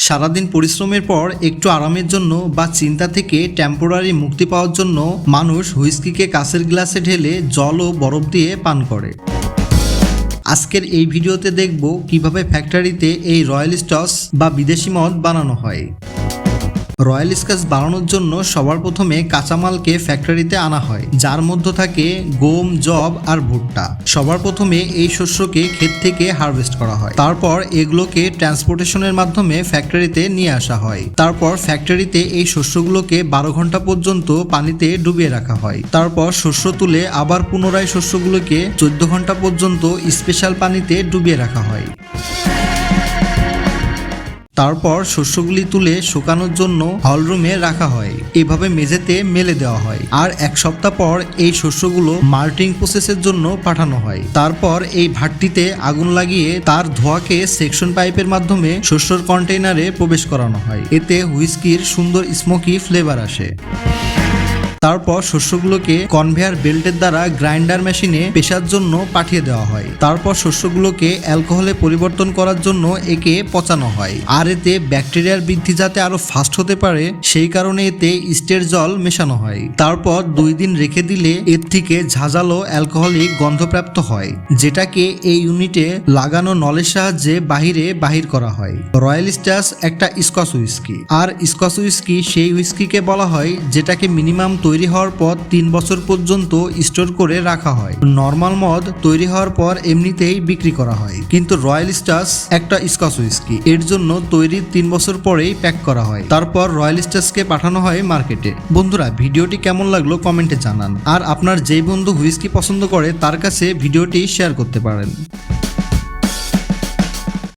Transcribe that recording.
সারাদিন পরিশ্রমের পর একটু আরামের জন্য বা চিন্তা থেকে টেম্পোরারি মুক্তি পাওয়ার জন্য মানুষ হুইস্কিকে কাঁচের গ্লাসে ঢেলে জল ও বরফ দিয়ে পান করে। আজকের এই ভিডিওতে দেখব কিভাবে ফ্যাক্টরিতে এই রয়্যাল স্কচ বা বিদেশি মদ বানানো হয়। রয়্যাল স্কচ বানানোর জন্য সবার প্রথমে কাঁচামালকে ফ্যাক্টরিতে আনা হয়, যার মধ্যে থাকে গম, জব আর ভুট্টা। সবার প্রথমে এই শস্যকে ক্ষেত থেকে হারভেস্ট করা হয়, তারপর এগুলোকে ট্রান্সপোর্টেশনের মাধ্যমে ফ্যাক্টরিতে নিয়ে আসা হয়। তারপর ফ্যাক্টরিতে এই শস্যগুলোকে 12 ঘন্টা পর্যন্ত পানিতে ডুবিয়ে রাখা হয়। তারপর শস্য তুলে আবার পুনরায় শস্যগুলোকে 14 ঘন্টা পর্যন্ত স্পেশাল পানিতে ডুবিয়ে রাখা হয়। তারপর শস্যগুলি তুলে শুকানোর জন্য হলরুমে রাখা হয়, এভাবে মেঝেতে মেলে দেওয়া হয়। আর এক সপ্তাহ পর এই শস্যগুলো মাল্টিং প্রসেসের জন্য পাঠানো হয়। তারপর এই ভাটটিতে আগুন লাগিয়ে তার ধোঁয়াকে সেকশন পাইপের মাধ্যমে শস্যর কন্টেইনারে প্রবেশ করানো হয়, এতে হুইস্কির সুন্দর স্মোকি ফ্লেভার আসে। তারপর শস্যগুলোকে কনভেয়ার বেল্টের দ্বারা গ্রাইন্ডার মেশিনে পেশার জন্য পাঠিয়ে দেওয়া হয়। তারপর শস্যগুলোকে অ্যালকোহলে পরিবর্তন করার জন্য একে পচানো হয়, আর এতে ব্যাকটেরিয়ার বৃদ্ধি যাতে আরো ফাস্ট হতে পারে সেই কারণে এতে ইস্টের জল মেশানো হয়। তারপর 2 দিন রেখে দিলে এর থেকে ঝাঁঝালো অ্যালকোহলিক গন্ধপ্রাপ্ত হয়, যেটাকে এই ইউনিটে লাগানো নলের সাহায্যে বাহির করা হয়। রয়্যাল স্কচ একটা স্কচ হুইস্কি, আর স্কচ হুইস্কি সেই হুইস্কিকে বলা হয় যেটাকে মিনিমাম তৈরি হওয়ার পর 3 বছর পর্যন্ত স্টোর করে রাখা হয়। নর্মাল মদ তৈরি হওয়ার পর এমনিতেই বিক্রি করা হয়, কিন্তু রয়্যাল স্কচ একটা স্কচ হুইস্কি, এর জন্য তৈরির 3 বছর পরেই প্যাক করা হয়। তারপর রয়্যাল স্কচকে পাঠানো হয় মার্কেটে। বন্ধুরা, ভিডিওটি কেমন লাগলো কমেন্টে জানান, আর আপনার যেই বন্ধু হুইস্কি পছন্দ করে তার কাছে ভিডিওটি শেয়ার করতে পারেন।